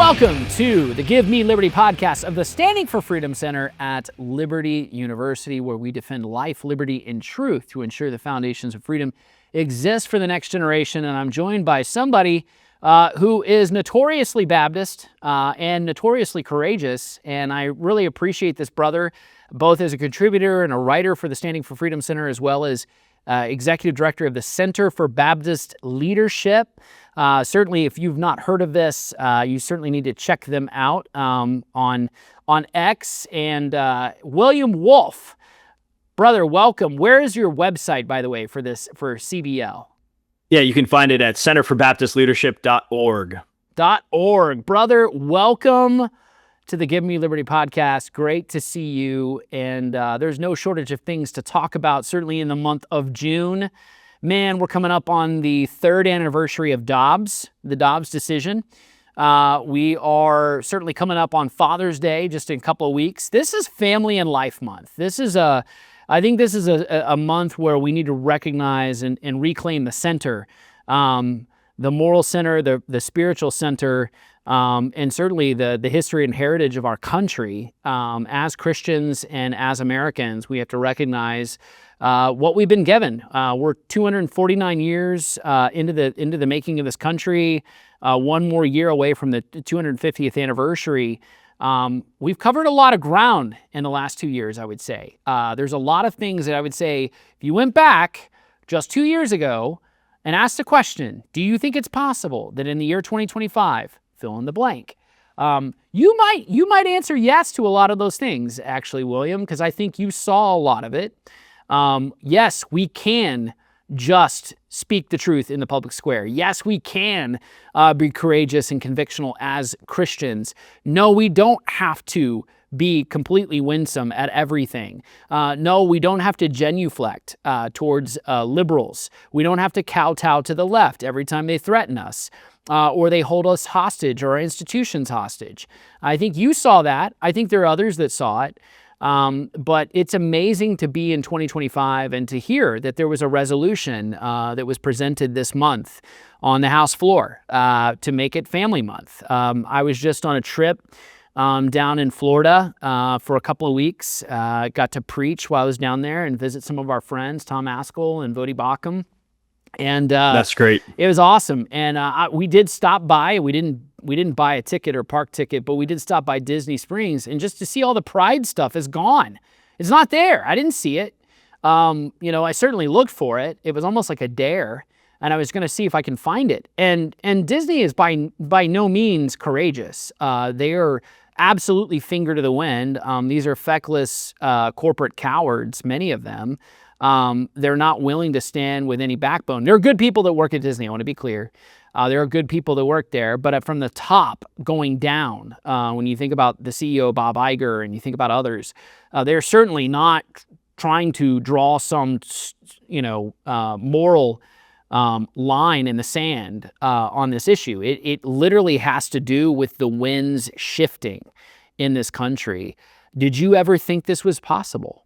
Welcome to the Give Me Liberty podcast of the Standing for Freedom Center at Liberty University, where we defend life, liberty, and truth to ensure the foundations of freedom exist for the next generation. And I'm joined by somebody who is notoriously Baptist and notoriously courageous. And I really appreciate this brother, both as a contributor and a writer for the Standing for Freedom Center, as well as executive director of the Center for Baptist Leadership. Certainly, if you've not heard of this, you certainly need to check them out on X. And William Wolfe, brother, welcome. Where is your website, by the way, for CBL? Yeah, you can find it at centerforbaptistleadership.org. Brother, welcome to the Give Me Liberty podcast. Great to see you. And there's no shortage of things to talk about, certainly in the month of June. Man, we're coming up on the third anniversary of Dobbs, the Dobbs decision. We are certainly coming up on Father's Day just in a couple of weeks. This is Family and Life Month. I think this is a month where we need to recognize and reclaim the center, the moral center, the spiritual center, and certainly the history and heritage of our country. As Christians and as Americans, we have to recognize what we've been given. We're 249 years into the making of this country, one more year away from the 250th anniversary. We've covered a lot of ground in the last 2 years, I would say. There's a lot of things that I would say, if you went back just 2 years ago and asked the question, do you think it's possible that in the year 2025, fill in the blank, you might answer yes to a lot of those things, actually, William, because I think you saw a lot of it. Yes, we can just speak the truth in the public square. Yes, we can be courageous and convictional as Christians. No, we don't have to be completely winsome at everything. No, we don't have to genuflect towards liberals. We don't have to kowtow to the left every time they threaten us or they hold us hostage or our institutions hostage. I think you saw that. I think there are others that saw it. But it's amazing to be in 2025 and to hear that there was a resolution that was presented this month on the House floor to make it Family Month. I was just on a trip down in Florida for a couple of weeks. Got to preach while I was down there and visit some of our friends, Tom Askell and Vodi Bakum. And that's great. It was awesome. And we did stop by. We didn't buy a ticket or park ticket, but we did stop by Disney Springs, and just to see all the Pride stuff is gone. It's not there. I didn't see it. I certainly looked for it. It was almost like a dare, and I was going to see if I can find it. And Disney is by no means courageous. They are absolutely finger to the wind. These are feckless corporate cowards, many of them. They're not willing to stand with any backbone. There are good people that work at Disney, I want to be clear. There are good people that work there, but from the top going down, when you think about the CEO, Bob Iger, and you think about others, they're certainly not trying to draw some, moral line in the sand on this issue. It literally has to do with the winds shifting in this country. Did you ever think this was possible?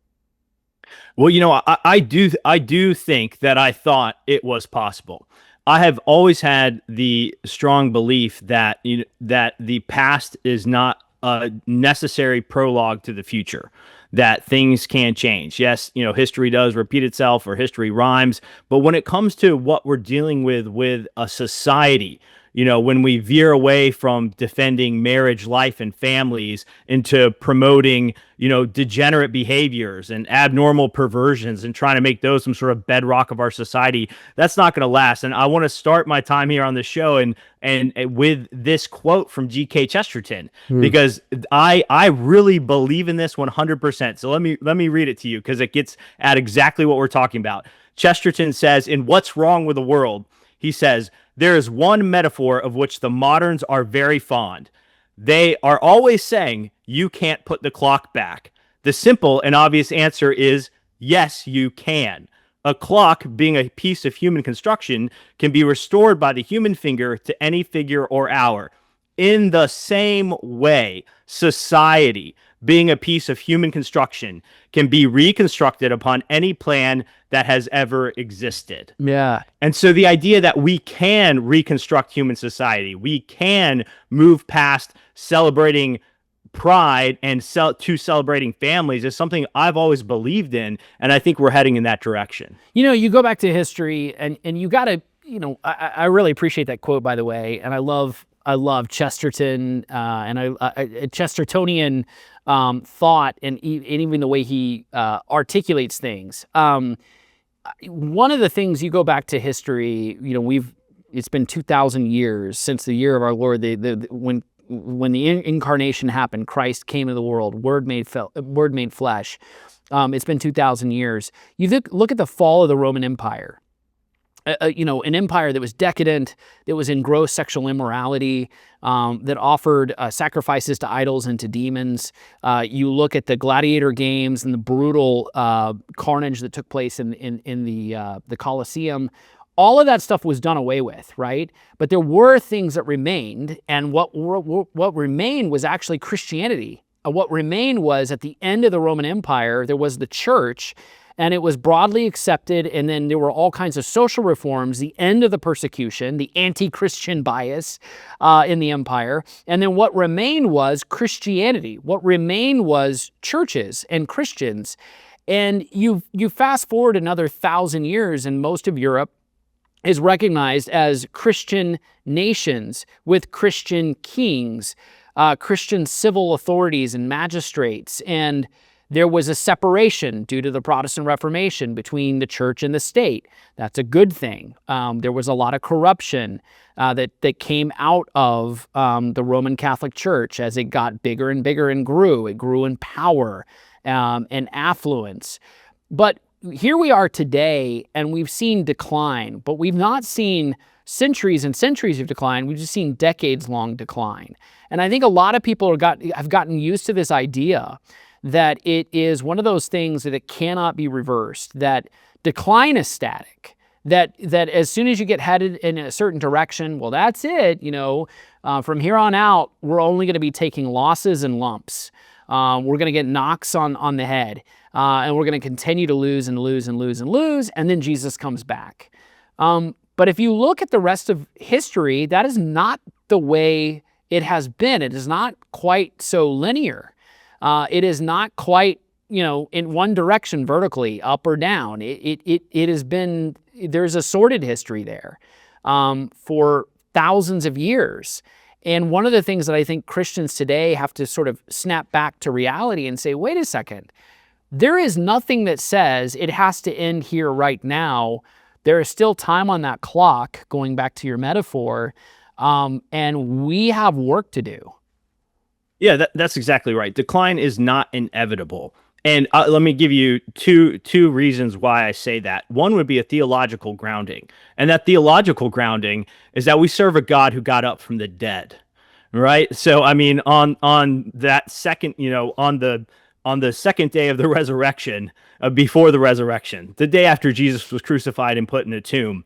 Well, I do think that I thought it was possible. I have always had the strong belief that that the past is not a necessary prologue to the future, that things can change. Yes, history does repeat itself, or history rhymes, but when it comes to what we're dealing with a society, when we veer away from defending marriage, life, and families into promoting, degenerate behaviors and abnormal perversions and trying to make those some sort of bedrock of our society, that's not going to last. And I want to start my time here on the show and with this quote from G.K. Chesterton, because I really believe in this 100%. So let me read it to you, because it gets at exactly what we're talking about. Chesterton says, in What's Wrong with the World, he says, there is one metaphor of which the moderns are very fond. They are always saying, you can't put the clock back. The simple and obvious answer is, yes, you can. A clock, being a piece of human construction, can be restored by the human finger to any figure or hour. In the same way, society, being a piece of human construction, can be reconstructed upon any plan that has ever existed. Yeah. And so the idea that we can reconstruct human society, we can move past celebrating pride and to celebrating families is something I've always believed in, and I think we're heading in that direction. You go back to history, and you got to, I really appreciate that quote, by the way, and I love Chesterton, and Chestertonian thought, and even the way he articulates things. One of the things, you go back to history, it's been 2,000 years since the year of our Lord, when the incarnation happened, Christ came into the world, Word made flesh. It's been 2,000 years. You look at the fall of the Roman Empire. An empire that was decadent, that was in gross sexual immorality, that offered sacrifices to idols and to demons. You look at the gladiator games and the brutal carnage that took place in the Colosseum. All of that stuff was done away with, right? But there were things that remained, and what remained was actually Christianity. What remained was, at the end of the Roman Empire, there was the church, and it was broadly accepted, and then there were all kinds of social reforms, the end of the persecution, the anti-Christian bias in the empire, and then what remained was Christianity. What remained was churches and Christians. And you fast forward another 1,000 years, and most of Europe is recognized as Christian nations with Christian kings, Christian civil authorities and magistrates, and there was a separation due to the Protestant Reformation between the church and the state. That's a good thing. There was a lot of corruption that came out of the Roman Catholic Church as it got bigger and bigger and grew. It grew in power and affluence. But here we are today, and we've seen decline, but we've not seen centuries and centuries of decline. We've just seen decades-long decline. And I think a lot of people have gotten used to this idea that it is one of those things that it cannot be reversed, that decline is static, that as soon as you get headed in a certain direction, well, that's it. From here on out, we're only going to be taking losses and lumps. We're going to get knocks on the head, and we're going to continue to lose and lose and lose and lose, and then Jesus comes back. But if you look at the rest of history, that is not the way it has been. It is not quite so linear. It is not quite, in one direction vertically, up or down. It has been, there's a sordid history there for thousands of years. And one of the things that I think Christians today have to sort of snap back to reality and say, wait a second, there is nothing that says it has to end here right now. There is still time on that clock, going back to your metaphor, and we have work to do. Yeah, that's exactly right. Decline is not inevitable. And let me give you two reasons why I say that. One would be a theological grounding. And that theological grounding is that we serve a God who got up from the dead, right? So, I mean, on that second, on the second day of the resurrection, before the resurrection, the day after Jesus was crucified and put in a tomb,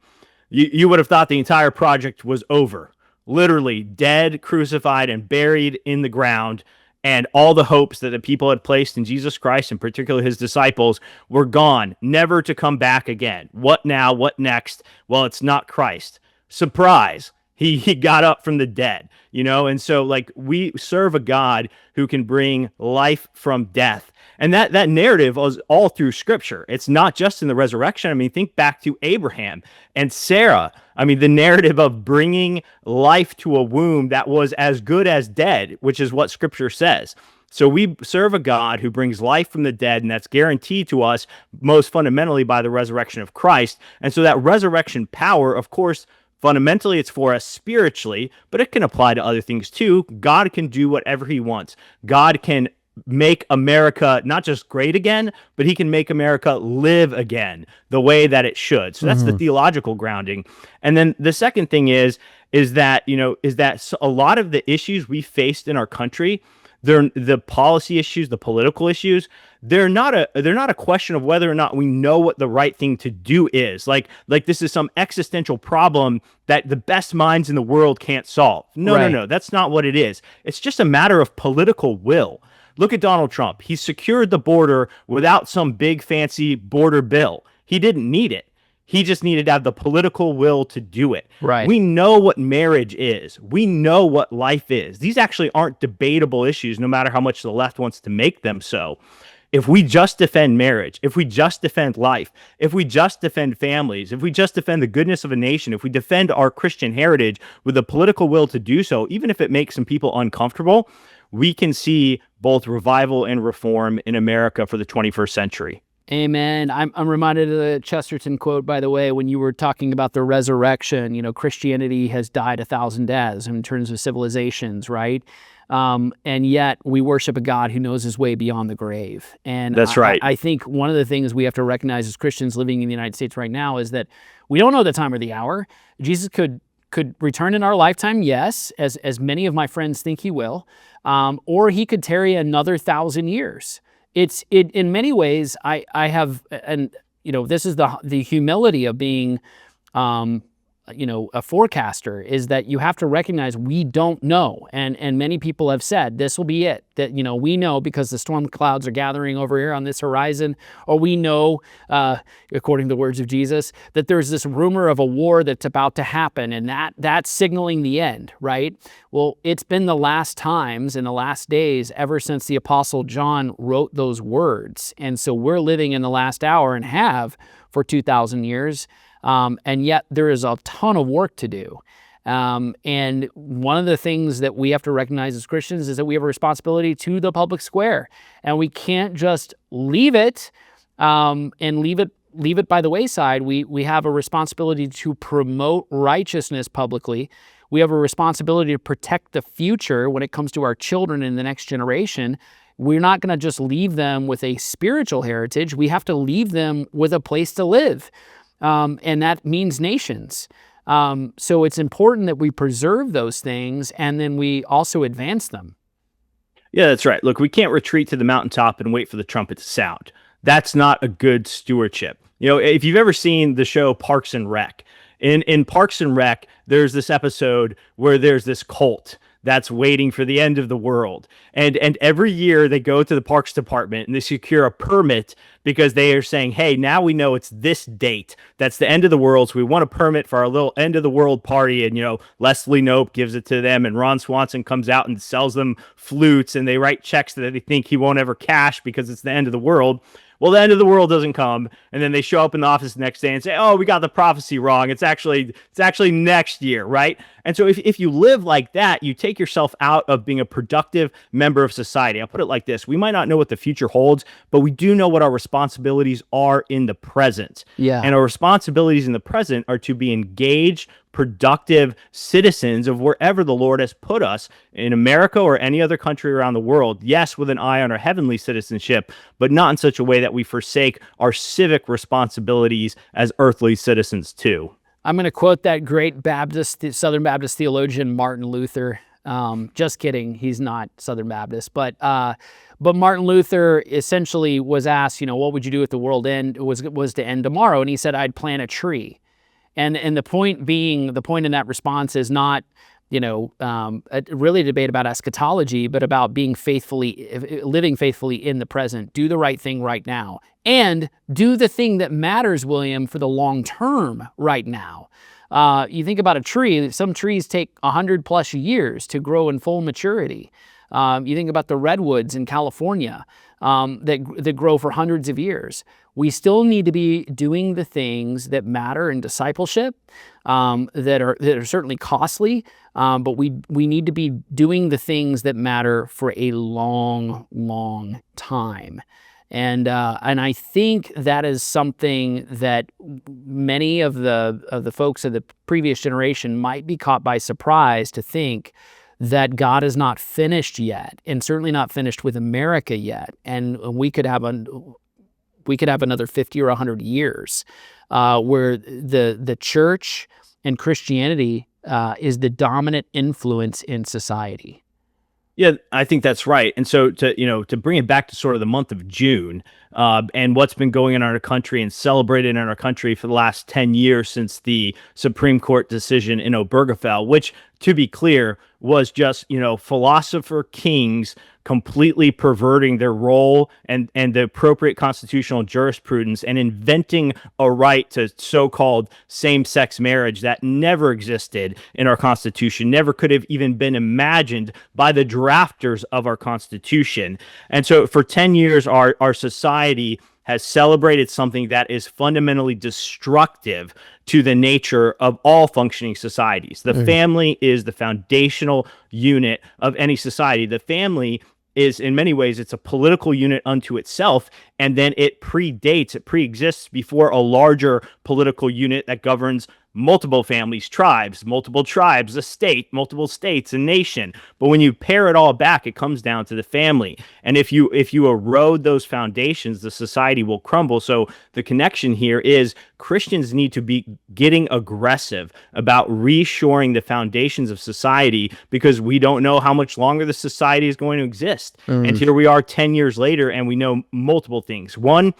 you would have thought the entire project was over. Literally dead, crucified, and buried in the ground, and all the hopes that the people had placed in Jesus Christ, and particularly his disciples, were gone, never to come back again. What now? What next? Well, it's not Christ. Surprise. He got up from the dead, and so we serve a God who can bring life from death. And that narrative was all through Scripture. It's not just in the resurrection. I mean, think back to Abraham and Sarah. I mean, the narrative of bringing life to a womb that was as good as dead, which is what Scripture says. So we serve a God who brings life from the dead, and that's guaranteed to us most fundamentally by the resurrection of Christ. And so that resurrection power, of course, fundamentally, it's for us spiritually, but it can apply to other things too. God can do whatever he wants. God can make America not just great again, but he can make America live again the way that it should. So that's the theological grounding. And then the second thing is that a lot of the issues we faced in our country, they're the policy issues, the political issues, they're not a question of whether or not we know what the right thing to do is. Like this is some existential problem that the best minds in the world can't solve. No, that's not what it is. It's just a matter of political will. Look at Donald Trump. He secured the border without some big fancy border bill. He didn't need it. He just needed to have the political will to do it. Right. We know what marriage is. We know what life is. These actually aren't debatable issues, no matter how much the left wants to make them so. If we just defend marriage, if we just defend life, if we just defend families, if we just defend the goodness of a nation, if we defend our Christian heritage with the political will to do so, even if it makes some people uncomfortable, we can see both revival and reform in America for the 21st century. Amen. I'm reminded of the Chesterton quote, by the way, when you were talking about the resurrection. You know, Christianity has died 1,000 deaths in terms of civilizations, right? And yet we worship a God who knows his way beyond the grave. And That's right. I think one of the things we have to recognize as Christians living in the United States right now is that we don't know the time or the hour. Jesus could return in our lifetime, yes, as many of my friends think he will, or he could tarry another 1,000 years. It in many ways, I have, and you know, this is the humility of being, you know, a forecaster, is that you have to recognize we don't know. And many people have said this will be it, that, you know, we know because the storm clouds are gathering over here on this horizon, or we know, according to the words of Jesus, that there's this rumor of a war that's about to happen, and that's signaling the end, right? Well, it's been the last times in the last days ever since the Apostle John wrote those words. And so we're living in the last hour and have for 2,000 years. And yet there is a ton of work to do. And one of the things that we have to recognize as Christians is that we have a responsibility to the public square, and we can't just leave it, and leave it by the wayside. We have a responsibility to promote righteousness publicly. We have a responsibility to protect the future when it comes to our children and the next generation. We're not going to just leave them with a spiritual heritage. We have to leave them with a place to live. And that means nations. So it's important that we preserve those things, and then we also advance them. Yeah, that's right. Look, we can't retreat to the mountaintop and wait for the trumpet to sound. That's not a good stewardship. You know, if you've ever seen the show Parks and Rec, in Parks and Rec, there's this episode where there's this cult that's waiting for the end of the world. And every year they go to the Parks Department and they secure a permit because they are saying, hey, now we know it's this date. That's the end of the world. So we want a permit for our little end of the world party. And, you know, Leslie Knope gives it to them, and Ron Swanson comes out and sells them flutes, and they write checks that they think he won't ever cash because it's the end of the world. Well, the end of the world doesn't come, and then they show up in the office the next day and say, "Oh, we got the prophecy wrong. It's actually next year, right?" And so if you live like that, you take yourself out of being a productive member of society. I'll put it like this: we might not know what the future holds, but we do know what our responsibilities are in the present. Yeah. And our responsibilities in the present are to be engaged, productive citizens of wherever the Lord has put us, in America or any other country around the world. Yes, with an eye on our heavenly citizenship, but not in such a way that we forsake our civic responsibilities as earthly citizens too. I'm going to quote that great Southern Baptist theologian, Martin Luther. Just kidding. He's not Southern Baptist, but Martin Luther essentially was asked, you know, what would you do if the world was to end tomorrow? And he said, I'd plant a tree. And the point in that response is not, you know, really a debate about eschatology, but about living faithfully in the present. Do the right thing right now, and do the thing that matters, William, for the long term right now. You think about a tree. Some trees take 100+ years to grow in full maturity. You think about the redwoods in California that grow for hundreds of years. We still need to be doing the things that matter in discipleship, that are certainly costly, but we need to be doing the things that matter for a long, long time. And I think that is something that many of the folks of the previous generation might be caught by surprise, to think that God is not finished yet, and certainly not finished with America yet. And we could have another 50 or 100 years where the church and Christianity is the dominant influence in society. Yeah, I think that's right. And so to bring it back to sort of the month of June, and what's been going on in our country and celebrated in our country for the last 10 years since the Supreme Court decision in Obergefell, which, to be clear, was just, philosopher kings completely perverting their role and the appropriate constitutional jurisprudence and inventing a right to so-called same-sex marriage that never existed in our Constitution, never could have even been imagined by the drafters of our Constitution. And so for 10 years, our society has celebrated something that is fundamentally destructive to the nature of all functioning societies. The family is the foundational unit of any society. The family is, in many ways, it's a political unit unto itself, and then it preexists before a larger political unit that governs multiple families, multiple tribes, a state, multiple states, a nation. But when you pare it all back, it comes down to the family. And if you erode those foundations, the society will crumble. So the connection here is Christians need to be getting aggressive about reshoring the foundations of society, because we don't know how much longer the society is going to exist. And here we are 10 years later, and we know multiple things. One,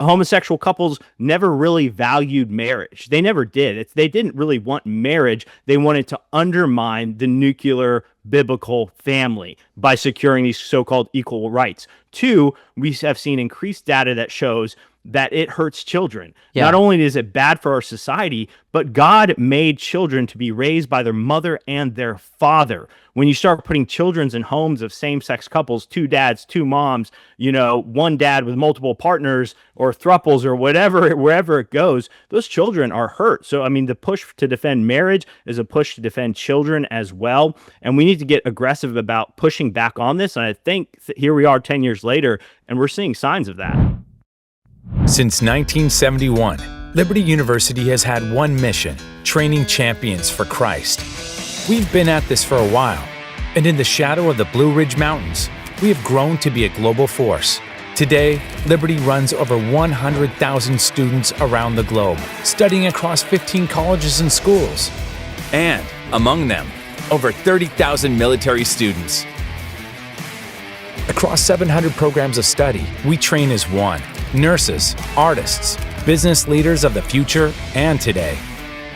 homosexual couples never really valued marriage. They never did. They didn't really want marriage. They wanted to undermine the nuclear biblical family by securing these so-called equal rights. Two, we have seen increased data that shows that it hurts children. Yeah. Not only is it bad for our society, but God made children to be raised by their mother and their father. When you start putting children in homes of same-sex couples, two dads, two moms, one dad with multiple partners or thruples or whatever, wherever it goes, those children are hurt. So, the push to defend marriage is a push to defend children as well. And we need to get aggressive about pushing back on this. And I think here we are 10 years later, and we're seeing signs of that. Since 1971, Liberty University has had one mission: training champions for Christ. We've been at this for a while, and in the shadow of the Blue Ridge Mountains, we have grown to be a global force. Today, Liberty runs over 100,000 students around the globe, studying across 15 colleges and schools. And, among them, over 30,000 military students. Across 700 programs of study, we train as one: nurses, artists, business leaders of the future and today.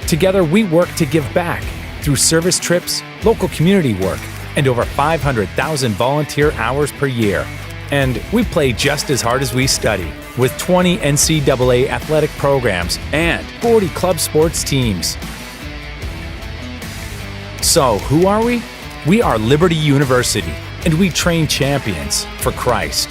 Together, we work to give back through service trips, local community work, and over 500,000 volunteer hours per year. And we play just as hard as we study, with 20 NCAA athletic programs and 40 club sports teams. So, who are we? We are Liberty University, and we train champions for Christ.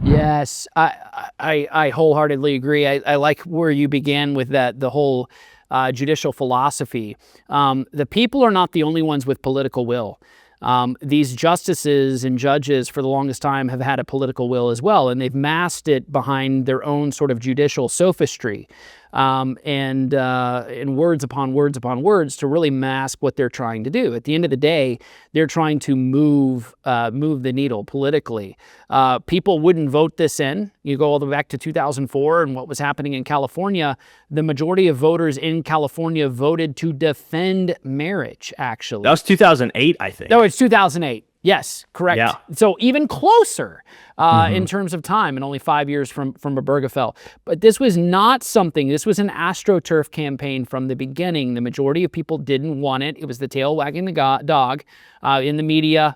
Yes, I wholeheartedly agree. I like where you began with that, the whole judicial philosophy. The people are not the only ones with political will. These justices and judges for the longest time have had a political will as well, and they've masked it behind their own sort of judicial sophistry. And words upon words upon words to really mask what they're trying to do. At the end of the day, they're trying to move the needle politically. People wouldn't vote this in. You go all the way back to 2004 and what was happening in California. The majority of voters in California voted to defend marriage, actually. That was 2008, I think. No, it's 2008. Yes, correct. Yeah. So even closer in terms of time, and only 5 years from Obergefell. But this was not something, this was an AstroTurf campaign from the beginning. The majority of people didn't want it. It was the tail wagging the dog in the media,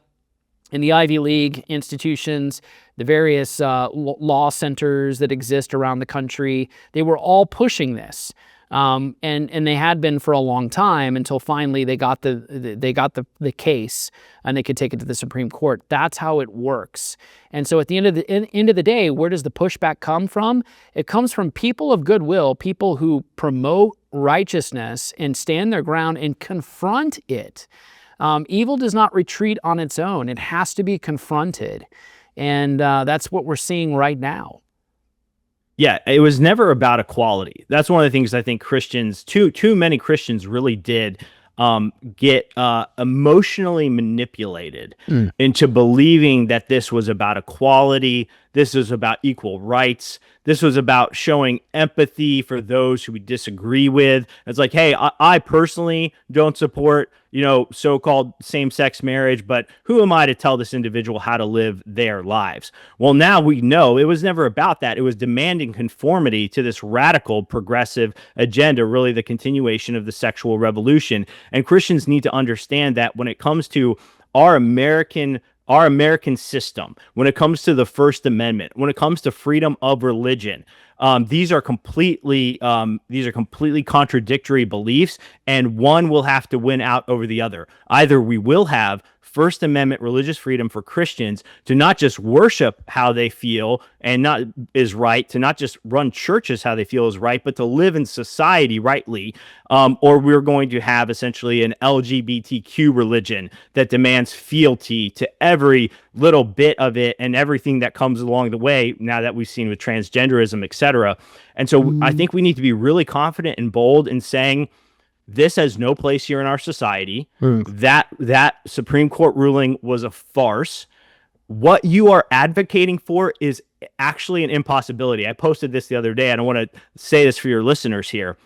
in the Ivy League institutions, the various law centers that exist around the country. They were all pushing this. And they had been for a long time until finally they got the case and they could take it to the Supreme Court. That's how it works. And so at the end of the day, where does the pushback come from? It comes from people of goodwill, people who promote righteousness and stand their ground and confront it. Evil does not retreat on its own. It has to be confronted. And that's what we're seeing right now. Yeah, it was never about equality. That's one of the things I think Christians, too many Christians really did get emotionally manipulated into believing that this was about equality, This was about equal rights. This was about showing empathy for those who we disagree with. It's like, hey, I personally don't support, so-called same-sex marriage, but who am I to tell this individual how to live their lives? Well, now we know it was never about that. It was demanding conformity to this radical progressive agenda, really the continuation of the sexual revolution. And Christians need to understand that when it comes to our American system, when it comes to the First Amendment, when it comes to freedom of religion, these are completely contradictory beliefs, and one will have to win out over the other. Either we will have First Amendment religious freedom for Christians to not just worship how they feel and not is right, to not just run churches how they feel is right, but to live in society rightly, or we're going to have essentially an LGBTQ religion that demands fealty to every little bit of it and everything that comes along the way, now that we've seen with transgenderism, etc. And so I think we need to be really confident and bold in saying, this has no place here in our society. That Supreme Court ruling was a farce. What you are advocating for is actually an impossibility. I posted this the other day, and I want to say this for your listeners here.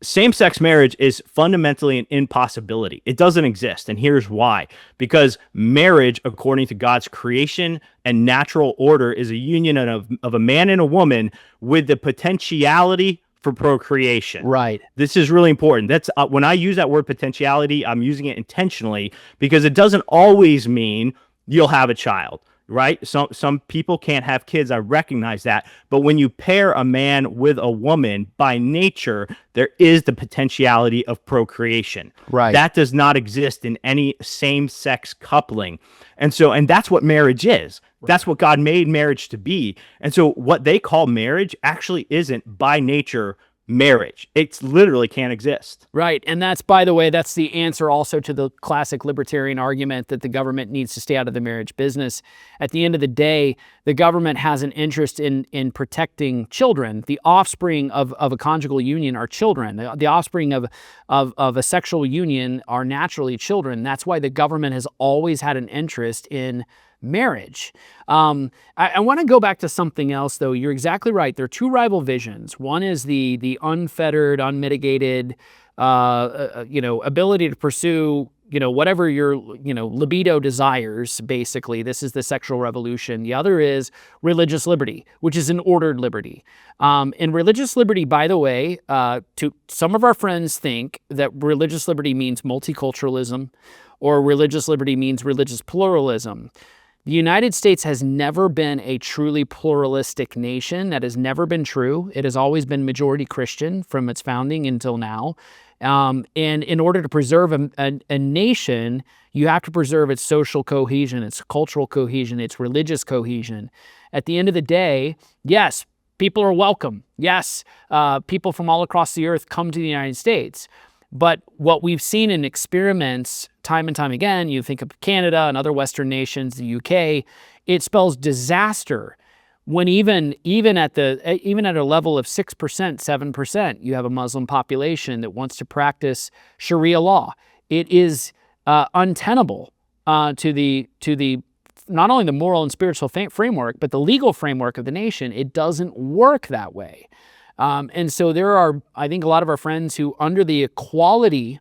Same-sex marriage is fundamentally an impossibility. It doesn't exist, and here's why. Because marriage, according to God's creation and natural order, is a union of a man and a woman with the potentiality for procreation. Right. This is really important. That's when I use that word potentiality, I'm using it intentionally because it doesn't always mean you'll have a child, right? Some people can't have kids. I recognize that. But when you pair a man with a woman, by nature, there is the potentiality of procreation. Right. That does not exist in any same-sex coupling. And that's what marriage is. That's what God made marriage to be. And so what they call marriage actually isn't by nature marriage. It literally can't exist. Right. And that's, by the way, that's the answer also to the classic libertarian argument that the government needs to stay out of the marriage business. At the end of the day, the government has an interest in protecting children. The offspring of a conjugal union are children. The offspring of a sexual union are naturally children. That's why the government has always had an interest in marriage. I want to go back to something else, though. You're exactly right. There are two rival visions. One is the unfettered, unmitigated, ability to pursue, whatever your, libido desires, basically. This is the sexual revolution. The other is religious liberty, which is an ordered liberty. And religious liberty, by the way, to some of our friends think that religious liberty means multiculturalism or religious liberty means religious pluralism. The United States has never been a truly pluralistic nation. That has never been true. It has always been majority Christian from its founding until now. And in order to preserve a nation, you have to preserve its social cohesion, its cultural cohesion, its religious cohesion. At the end of the day, yes, people are welcome. Yes, people from all across the earth come to the United States. But what we've seen in experiments time and time again, you think of Canada and other Western nations, the UK, it spells disaster when even at a level of 6%, 7%, you have a Muslim population that wants to practice Sharia law. It is untenable to the not only the moral and spiritual framework, but the legal framework of the nation. It doesn't work that way. And so there are, I think, a lot of our friends who, under the equality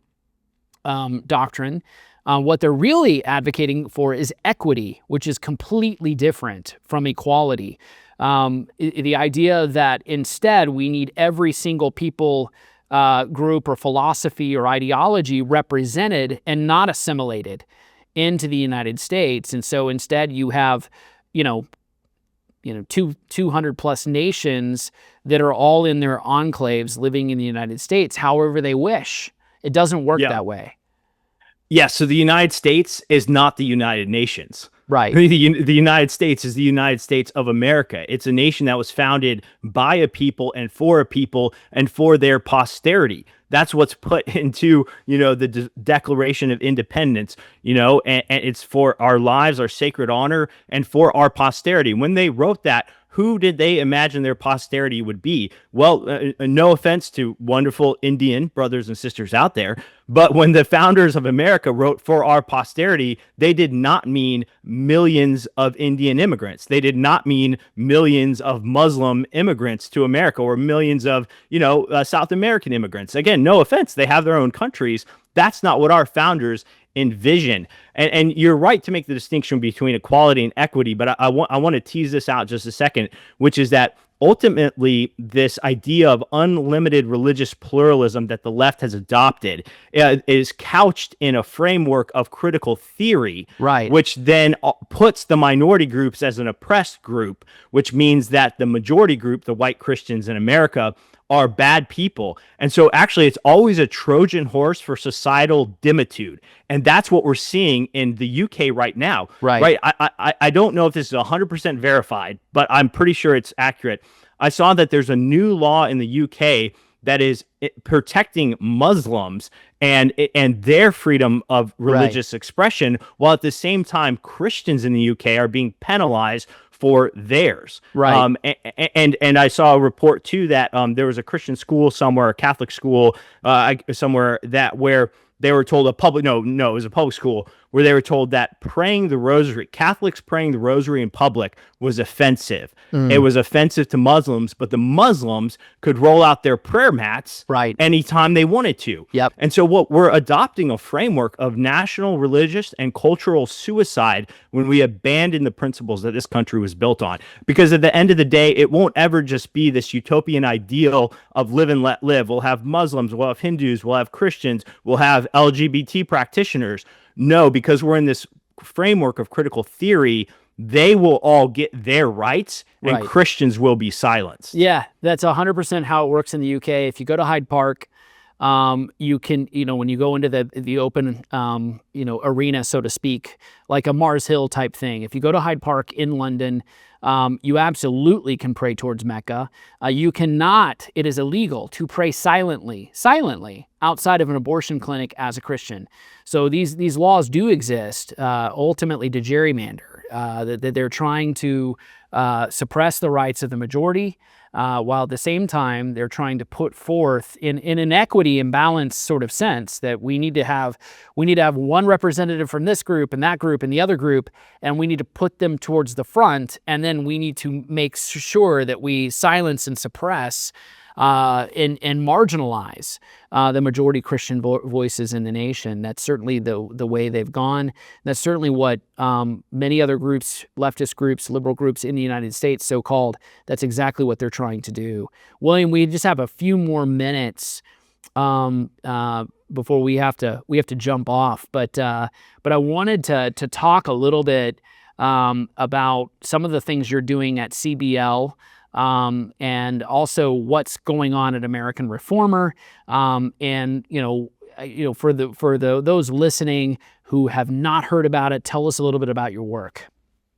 doctrine, what they're really advocating for is equity, which is completely different from equality. The idea that instead we need every single people group or philosophy or ideology represented and not assimilated into the United States. And so instead you have, 200 plus nations that are all in their enclaves living in the United States however they wish. It doesn't work that way. Yeah, so the United States is not the United Nations. Right. The United States is the United States of America. It's a nation that was founded by a people and for their posterity. That's what's put into, the Declaration of Independence, and it's for our lives, our sacred honor, and for our posterity. When they wrote that, who did they imagine their posterity would be? Well, no offense to wonderful Indian brothers and sisters out there, but when the founders of America wrote for our posterity, they did not mean millions of Indian immigrants. They did not mean millions of Muslim immigrants to America or millions of, South American immigrants. Again, no offense. They have their own countries. That's not what our founders envision. And you're right to make the distinction between equality and equity, but I want to tease this out just a second, which is that ultimately this idea of unlimited religious pluralism that the left has adopted is couched in a framework of critical theory, right, which then puts the minority groups as an oppressed group, which means that the majority group, the white Christians in America, are bad people. And so actually it's always a Trojan horse for societal dimitude. And that's what we're seeing in the UK right now. Right. I don't know if this is 100% verified, but I'm pretty sure it's accurate. I saw that there's a new law in the UK that is protecting Muslims and their freedom of religious expression, while at the same time Christians in the UK are being penalized for theirs. Right. And I saw a report too that there was a Christian school somewhere, a Catholic school somewhere where they were told it was a public school where they were told that praying the rosary, Catholics praying the rosary in public was offensive. It was offensive to Muslims, but the Muslims could roll out their prayer mats anytime they wanted to. Yep. And so what we're adopting a framework of national, religious, and cultural suicide when we abandon the principles that this country was built on. Because at the end of the day, it won't ever just be this utopian ideal of live and let live. We'll have Muslims, we'll have Hindus, we'll have Christians, we'll have LGBT practitioners. No, because we're in this framework of critical theory, they will all get their rights and Christians will be silenced. Yeah, that's 100% how it works in the UK. If you go to Hyde Park, you can, when you go into the open, arena, so to speak, like a Mars Hill type thing. If you go to Hyde Park in London, you absolutely can pray towards Mecca. You cannot, it is illegal to pray silently outside of an abortion clinic as a Christian. So these laws do exist, ultimately to gerrymander, that they're trying to suppress the rights of the majority, while at the same time they're trying to put forth in an equity and balance sort of sense that we need to have one representative from this group and that group and the other group, and we need to put them towards the front, and then we need to make sure that we silence and suppress and marginalize the majority Christian voices in the nation. That's certainly the way they've gone. That's certainly what many other groups, leftist groups, liberal groups in the United States, so-called, that's exactly what they're trying to do. William, we just have a few more minutes before we have to jump off. But I wanted to talk a little bit about some of the things you're doing at CBL. And also what's going on at American Reformer, and for those listening who have not heard about it, tell us a little bit about your work.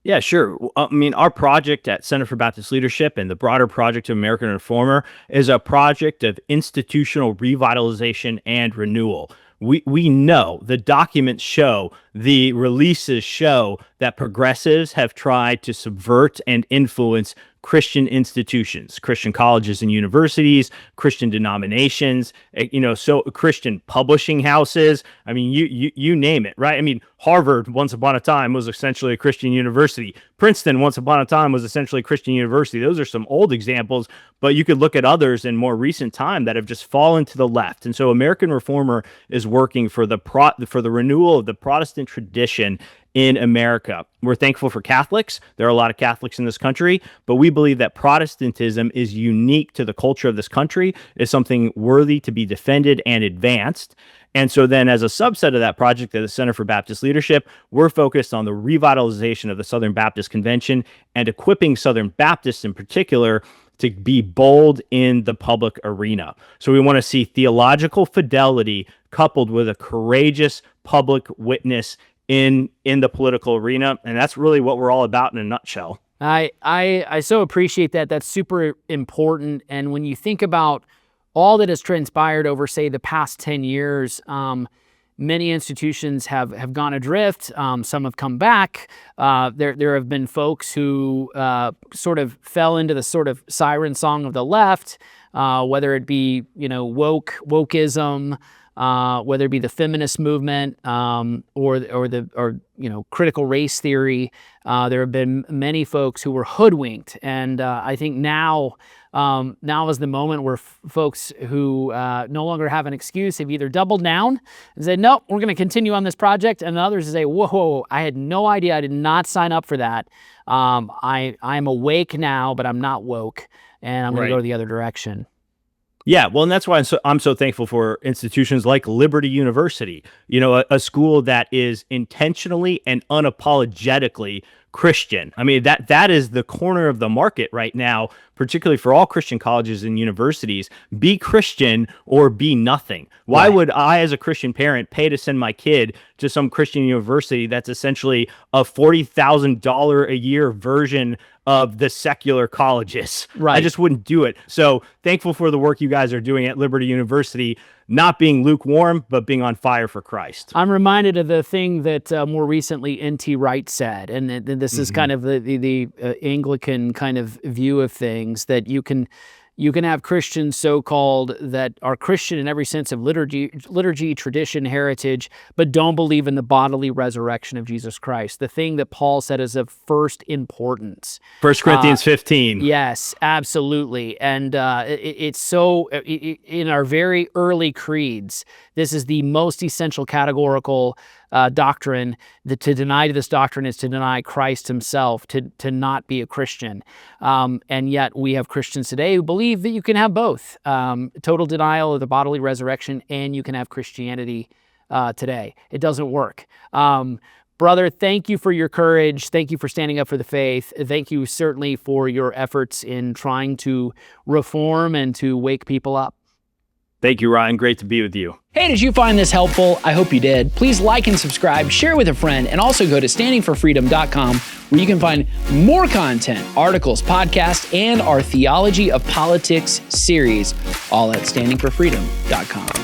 Yeah, sure. I mean, our project at Center for Baptist Leadership and the broader project of American Reformer is a project of institutional revitalization and renewal. We know, the documents show, the releases show that progressives have tried to subvert and influence Christian institutions, Christian colleges and universities, Christian denominations, so Christian publishing houses. I mean, you name it, right? I mean, Harvard once upon a time was essentially a Christian university. Princeton once upon a time was essentially a Christian university. Those are some old examples, but you could look at others in more recent time that have just fallen to the left. And so American Reformer is working for the renewal of the Protestant tradition in America. We're thankful for Catholics. There are a lot of Catholics in this country, but we believe that Protestantism is unique to the culture of this country, is something worthy to be defended and advanced. And so then as a subset of that project at the Center for Baptist Leadership, we're focused on the revitalization of the Southern Baptist Convention and equipping Southern Baptists in particular to be bold in the public arena. So we want to see theological fidelity coupled with a courageous public witness in the political arena, and that's really what we're all about in a nutshell. I so appreciate that. That's super important. And when you think about all that has transpired over, say, the past 10 years, Many institutions have gone adrift. Some have come back. There have been folks who sort of fell into the sort of siren song of the left, whether it be wokeism, whether it be the feminist movement, or critical race theory. There have been many folks who were hoodwinked, and I think now is the moment where folks who no longer have an excuse have either doubled down and said, nope, we're going to continue on this project, and others say, whoa, I had no idea, I did not sign up for that. I'm awake now, but I'm not woke, and I'm going to go the other direction. Yeah, well, and that's why I'm so thankful for institutions like Liberty University, a school that is intentionally and unapologetically Christian. I mean, that is the corner of the market right now, particularly for all Christian colleges and universities. Be Christian or be nothing. Why would I, as a Christian parent, pay to send my kid to some Christian university that's essentially a $40,000 a year version of the secular colleges? Right. I just wouldn't do it. So thankful for the work you guys are doing at Liberty University, not being lukewarm, but being on fire for Christ. I'm reminded of the thing that more recently N.T. Wright said, and this is kind of the Anglican kind of view of things, that you can have Christians so-called that are Christian in every sense of liturgy, tradition, heritage, but don't believe in the bodily resurrection of Jesus Christ, the thing that Paul said is of first importance. 1 Corinthians 15. Yes, absolutely. And it's so, in our very early creeds, this is the most essential categorical doctrine. To deny this doctrine is to deny Christ himself, to not be a Christian. And yet we have Christians today who believe that you can have both, total denial of the bodily resurrection, and you can have Christianity today. It doesn't work. Brother, thank you for your courage. Thank you for standing up for the faith. Thank you certainly for your efforts in trying to reform and to wake people up. Thank you, Ryan. Great to be with you. Hey, did you find this helpful? I hope you did. Please like and subscribe, share with a friend, and also go to standingforfreedom.com where you can find more content, articles, podcasts, and our Theology of Politics series, all at standingforfreedom.com.